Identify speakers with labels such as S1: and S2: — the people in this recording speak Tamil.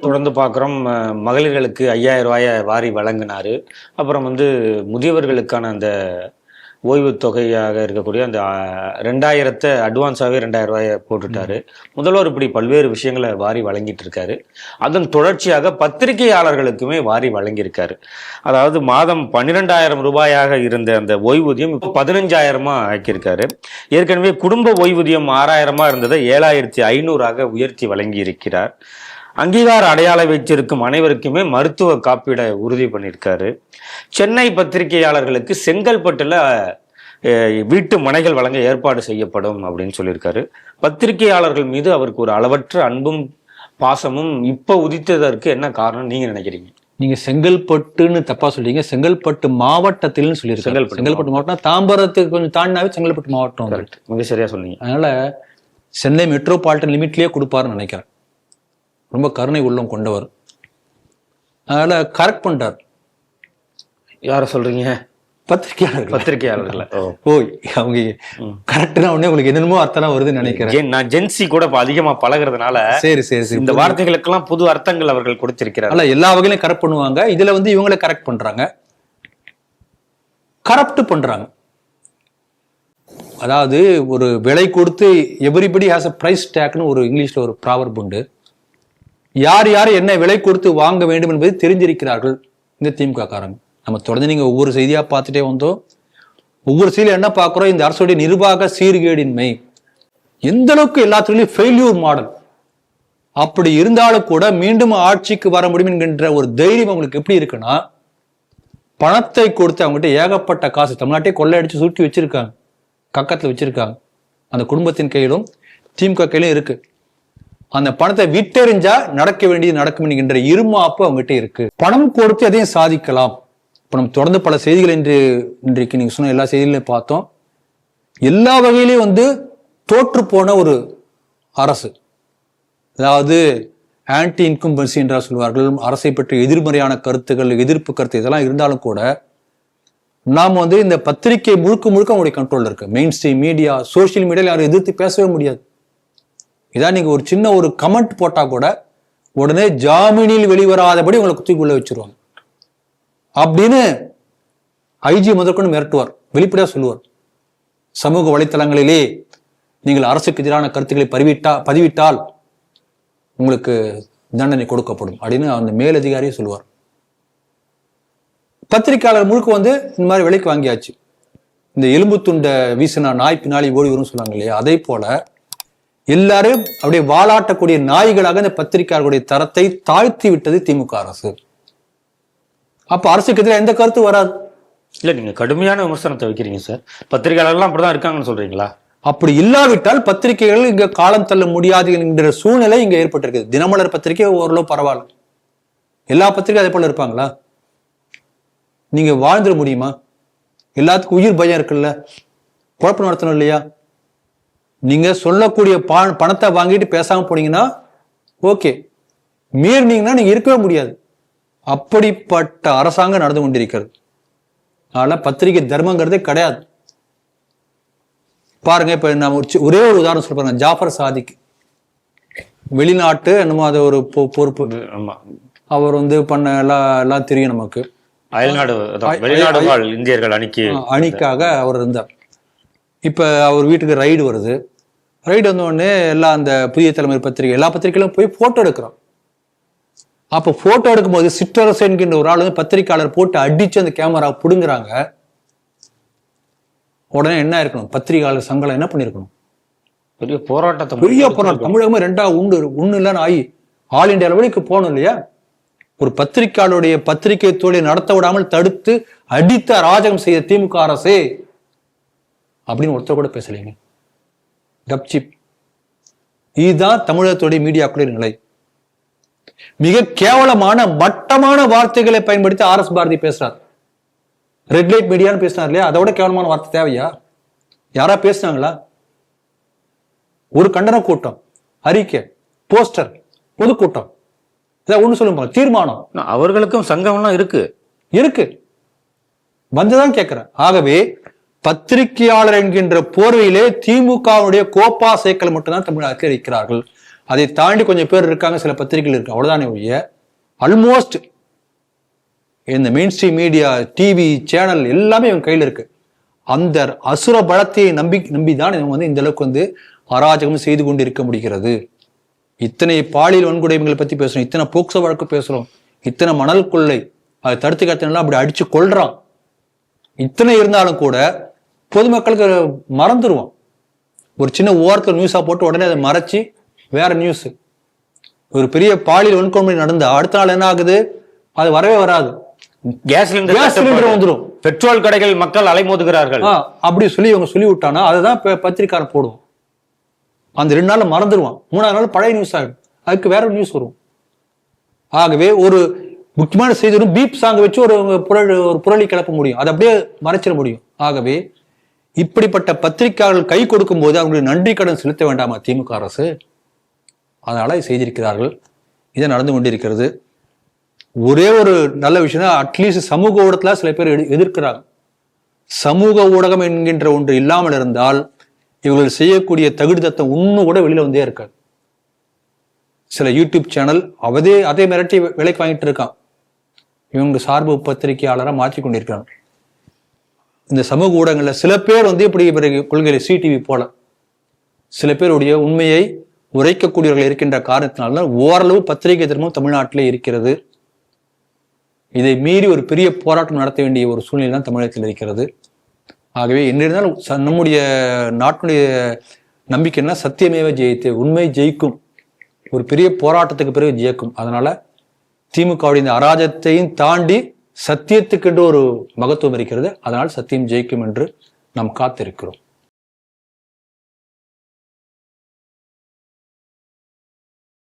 S1: தொடர்ந்து பார்க்குறோம். மகளிர்களுக்கு 5000 ரூபாயை வாரி வழங்கினாரு. அப்புறம் முதியவர்களுக்கான அந்த ஓய்வு தொகையாக இருக்கக்கூடிய அந்த 2000 அட்வான்ஸாகவே 2000 ரூபாயை போட்டுட்டாரு. முதல்வர் இப்படி பல்வேறு விஷயங்களை வாரி வழங்கிட்டு இருக்காரு. அதன் தொடர்ச்சியாக பத்திரிகையாளர்களுக்குமே வாரி வழங்கியிருக்காரு. அதாவது மாதம் 12,000 ரூபாயாக இருந்த அந்த ஓய்வூதியம் இப்போ 15,000 ஆக்கியிருக்காரு. ஏற்கனவே குடும்ப ஓய்வூதியம் 6,000 இருந்ததை 7,500 உயர்த்தி வழங்கி இருக்கிறார். அங்கீகார அடையாளம் வைத்திருக்கும் அனைவருக்குமே மருத்துவ காப்பீடை உறுதி பண்ணியிருக்காரு. சென்னை பத்திரிகையாளர்களுக்கு செங்கல்பட்டுல வீட்டு மனைகள் வழங்க ஏற்பாடு செய்யப்படும் அப்படின்னு சொல்லியிருக்காரு. பத்திரிகையாளர்கள் மீது அவருக்கு ஒரு அளவற்ற அன்பும் பாசமும் இப்ப உதித்ததற்கு என்ன காரணம் நீங்க நினைக்கிறீங்க?
S2: நீங்க செங்கல்பட்டுன்னு தப்பா சொல்றீங்க. செங்கல்பட்டு மாவட்டத்தில்னு சொல்லியிருக்காங்க. செங்கல்பட்டு மாவட்டம் தாம்பரத்துக்கு கொஞ்சம் தாண்டினாவே செங்கல்பட்டு மாவட்டம்.
S1: மிக சரியா சொன்னீங்க.
S2: அதனால சென்னை மெட்ரோபாலிட்டன் லிமிட்லயே கொடுப்பாருன்னு நினைக்கிறேன். ரொம்ப கருணை உள்ளம் கொண்டவர். அதனால கரெக்ட் பண்றார்.
S1: யார சொல்றீங்க?
S2: பத்திரிகையாளர்கள். அவங்க கரெக்ட்னா உடனே உங்களுக்கு என்னென்னமோ அர்த்தம் வருதுன்னு நினைக்கிறேன்.
S1: நான் ஜென்சி கூட அதிகமா பழகுறதுனால
S2: சரி சரி சரி
S1: இந்த வார்த்தைகளுக்கெல்லாம் புது அர்த்தங்கள் அவர்கள் கொடுத்திருக்கிறார்.
S2: எல்லா வகையிலும் கரெக்ட் பண்ணுவாங்க. இதுல இவங்களை கரெக்ட் பண்றாங்க, கரப்ட் பண்றாங்க. அதாவது ஒரு விலை கொடுத்து எவ்ரிபடி ஹாஸ் அ பிரைஸ் டேக்னு ஒரு இங்கிலீஷ்ல ஒரு ப்ராவர்ப் உண்டு. யார் யார் என்ன விலை கொடுத்து வாங்க வேண்டும் என்பதை தெரிஞ்சிருக்கிறார்கள் இந்த திமுக காரங்க. நம்ம தொடர்ந்து நீங்க ஒவ்வொரு செய்தியா பார்த்துட்டே வந்தோம். ஒவ்வொரு செய்தியில என்ன பார்க்கிறோம்? இந்த அரசுடைய நிர்வாக சீர்கேடின்மை எந்த அளவுக்கு எல்லாத்துலயும் ஃபெயில்யூர் மாடல். அப்படி இருந்தாலும் கூட மீண்டும் ஆட்சிக்கு வர முடியும் என்கின்ற ஒரு தைரியம் அவங்களுக்கு எப்படி இருக்குன்னா, பணத்தை கொடுத்து அவங்ககிட்ட ஏகப்பட்ட காசு தமிழ்நாட்டை கொள்ளையடிச்சு சுருட்டி வச்சிருக்காங்க, கக்கத்துல வச்சிருக்காங்க. அந்த குடும்பத்தின் கையிலும் திமுக கையிலும் இருக்கு. அந்த பணத்தை விட்டெறிஞ்சா நடக்க வேண்டியது நடக்கும் என்கின்ற இருமாப்பு அவங்ககிட்ட இருக்கு. பணம் கொடுத்து எதையும் சாதிக்கலாம். இப்ப நம்ம தொடர்ந்து பல செய்திகள் இன்றைக்கு நீங்க சொன்ன எல்லா செய்திகளையும் பார்த்தோம். எல்லா வகையிலையும் தோற்று போன ஒரு அரசு. அதாவது ஆன்டி இன்கம்பன்சி என்றா சொல்வார்கள். அரசை பற்றி எதிர்மறையான கருத்துக்கள், எதிர்ப்பு கருத்து இதெல்லாம் இருந்தாலும் கூட நாம் இந்த பத்திரிகை முழுக்க முழுக்க அவங்களுடைய கண்ட்ரோல்ல இருக்கு. மெயின் ஸ்ட்ரீம் மீடியா, சோசியல் மீடியாவில் யாரும் எதிர்த்து பேசவே முடியாது. இதான் நீங்க ஒரு சின்ன ஒரு கமெண்ட் போட்டா கூட உடனே ஜாமீனில் வெளிவராதபடி உங்களை குத்திக்குள்ள வச்சிருவாங்க அப்படின்னு ஐஜி முதற்கொண்டு மிரட்டுவார், வெளிப்படையா சொல்லுவார். சமூக வலைத்தளங்களிலே நீங்கள் அரசுக்கு எதிரான கருத்துக்களை பதிவிட்டால் உங்களுக்கு தண்டனை கொடுக்கப்படும் அப்படின்னு அந்த மேலதிகாரியே சொல்லுவார். பத்திரிகையாளர் முழுக்க இந்த மாதிரி விலைக்கு வாங்கியாச்சு. இந்த எலும்பு துண்டை வீசினா நாய் பின்னாடி ஓடி வரும்னு சொல்லுவாங்க இல்லையா, அதே போல எல்லாரும் அப்படியே வாலாட்டக்கூடிய நாய்களாக இந்த பத்திரிகையாளர்களுடைய தரத்தை தாழ்த்தி விட்டது திமுக அரசு. அப்ப அரசுக்கு எதிராக எந்த கருத்து வராது.
S1: இல்ல நீங்க கடுமையான விமர்சனத்தை வைக்கிறீங்க சார். பத்திரிகையாளர்கள் அப்படிதான் இருக்காங்கன்னு சொல்றீங்களா?
S2: அப்படி இல்லாவிட்டால் பத்திரிகைகள் இங்க காலம் தள்ள முடியாது என்கிற சூழ்நிலை இங்க ஏற்பட்டிருக்கு. தினமலர் பத்திரிகை ஓரளவு பரவாயில்ல. எல்லா பத்திரிகை அதே போல இருப்பாங்களா? நீங்க வாழ்ந்துட முடியுமா? எல்லாத்துக்கும் உயிர் பயம் இருக்குல்ல, குழப்பம் நடத்தணும் இல்லையா? நீங்க சொல்லக்கூடிய பணத்தை வாங்கிட்டு பேசாம போனீங்கன்னா ஓகே, மீறினீங்கன்னா நீங்க இருக்கவே முடியாது. அப்படிப்பட்ட அரசாங்கம் நடந்து கொண்டிருக்கிறது. அதனால பத்திரிகை தர்மங்கிறதே கிடையாது. பாருங்க, இப்ப நான் ஒரே ஒரு உதாரணம் சொல்ல பாருங்க. ஜாஃபர் சாதிக் வெளிநாட்டு என்னமோ அது ஒரு பொறுப்பு. அவர் பண்ண எல்லாம் தெரியும் நமக்கு.
S1: இந்தியர்கள்
S2: அணிக்காக அவர் இருந்தார். இப்ப அவர் வீட்டுக்கு ரைடு வருது. ரைடு வந்த உடனே எல்லாம் அந்த புதிய தலைமுறை பத்திரிகை எல்லா பத்திரிகைகளும் போய் போட்டோ எடுக்கிறோம். அப்ப போட்டோ எடுக்கும்போது சிற்றரசு என்கின்ற ஒரு ஆள் பத்திரிகையாளர் போட்டு அடிச்சு அந்த கேமரா புடுங்குறாங்க. உடனே என்ன இருக்கணும்? பத்திரிகையாளர் சங்கம் என்ன பண்ணிருக்கணும்?
S1: பெரிய போராட்டம்.
S2: தமிழகமே ரெண்டா ஒண்ணு இல்லைன்னு ஆகி ஆல் இண்டியா லெவலுக்கு போகணும் இல்லையா? ஒரு பத்திரிகையாளருடைய பத்திரிகை தொழிலை நடத்த விடாமல் தடுத்து அடித்த அராஜகம் செய்த திமுக அரசே அப்படின்னு ஒருத்தர் கூட பேசலைங்க. கப்சிப். இதுதான் தமிழகத்துடைய மீடியாக்களுடைய நிலை. மிக கேவலமான மட்டமான வார்த்தைகளை பயன்படுத்தி RS பாரதி பேசுறார். ரெட் லைட் மீடியான்னு பேசினார் இல்லையா? அதோட கேவலமான வார்த்தை தேவையா? யாரா பேசினாங்களா? ஒரு கண்டன கூட்டம், அறிக்கை, போஸ்டர், பொதுக்கூட்டம், இதை ஒண்ணு சொல்லுங்க. தீர்மானம்.
S1: அவர்களுக்கும் சங்கம்லாம்
S2: இருக்கு வந்துதான் கேட்கிறேன். ஆகவே பத்திரிகையாளர் என்கின்ற போர்வையிலே திமுகவுடைய கோப்பா சேக்கல் மட்டும்தான் தமிழகத்தில் இருக்கிறார்கள். அதை தாண்டி கொஞ்சம் பேர் இருக்காங்க, சில பத்திரிகைகள் இருக்கு, அவ்வளவுதானே ஒழிய ஆல்மோஸ்ட் இந்த main stream media, TV channel எல்லாமே இவங்க கையில் இருக்கு. அந்த அசுர பலத்தை நம்பிதான் இவங்க இந்த அளவுக்கு அராஜகம் செய்து கொண்டு இருக்க முடிகிறது. இத்தனை பாலியல் வன்கொடுமைகளை பத்தி பேசுறோம், இத்தனை போக்சோ வழக்கு பேசுறோம், இத்தனை மணல் கொள்ளை, அதை தடுத்து காத்தெல்லாம் அப்படி அடிச்சு கொள்றான். இத்தனை இருந்தாலும் கூட பொதுமக்களுக்கு மறந்துடுவோம். ஒரு சின்ன ஓரத்தில் நியூஸா போட்டு உடனே அதை மறைச்சு வேற நியூஸ். ஒரு பெரிய பாலியல் வன்கொடுமை நடந்தா அடுத்த நாள் என்ன ஆகுது, அது வரவே வராது,
S1: கேஸ் சிலிண்டர்
S2: வந்துடும்,
S1: பெட்ரோல் கடைகள் மக்கள் அலைமோதுகிறார்கள்
S2: அப்படி சொல்லி இவங்க சொல்லி விட்டானா அதுதான் பத்திரிக்காரன் போடுவோம். அந்த 2 நாள்ல மறந்துடுவான், 3ஆவது நாள் பழைய நியூஸ் ஆகிடும், அதுக்கு வேற நியூஸ் வரும். ஆகவே ஒரு முக்கியமான செய்தி பீப் சாங் வச்சு ஒரு புரளி கிளப்ப முடியும், அதை அப்படியே மறைச்சிட முடியும். ஆகவே இப்படிப்பட்ட பத்திரிகையாளர்கள் கை கொடுக்கும் போது அவங்களுக்கு நன்றி கடன் செலுத்த வேண்டாமா திமுக அரசு? அதனால செய்திருக்கிறார்கள். இதை நடந்து கொண்டிருக்கிறது. ஒரே ஒரு நல்ல விஷயம், அட்லீஸ்ட் சமூக ஊடகத்துல சில பேர் எதிர்க்கிறாங்க. சமூக ஊடகம் என்கின்ற ஒன்று இல்லாமல் இருந்தால் இவர்கள் செய்யக்கூடிய தகுதித்தம் இன்னும் கூட வெளியில வந்தே இருக்காது. சில யூடியூப் சேனல் அதே மிரட்டி விலைக்கு வாங்கிட்டு இருக்கான், இவங்க சார்பு பத்திரிகையாளராக மாற்றி கொண்டிருக்காங்க. இந்த சமூக ஊடகங்கள்ல சில பேர் இப்படி கொள்கையில சிடிவி போல சில பேருடைய உண்மையை உரைக்கக்கூடியவர்கள் இருக்கின்ற காரணத்தினால்தான் ஓரளவு பத்திரிகை தினமும் தமிழ்நாட்டிலே இருக்கிறது. இதை மீறி ஒரு பெரிய போராட்டம் நடத்த வேண்டிய ஒரு சூழ்நிலை தான் தமிழகத்தில் இருக்கிறது. ஆகவே என்ன இருந்தாலும் நம்முடைய நாட்டுடைய நம்பிக்கைன்னா சத்தியமேவ ஜெயித்து, உண்மை ஜெயிக்கும், ஒரு பெரிய போராட்டத்துக்கு பிறகு ஜெயிக்கும். அதனால திமுகவுடைய இந்த அராஜகத்தையும் தாண்டி சத்தியத்துக்கென்று ஒரு மகத்துவம் இருக்கிறது. அதனால் சத்தியம் ஜெயிக்கும் என்று நாம் காத்திருக்கிறோம்.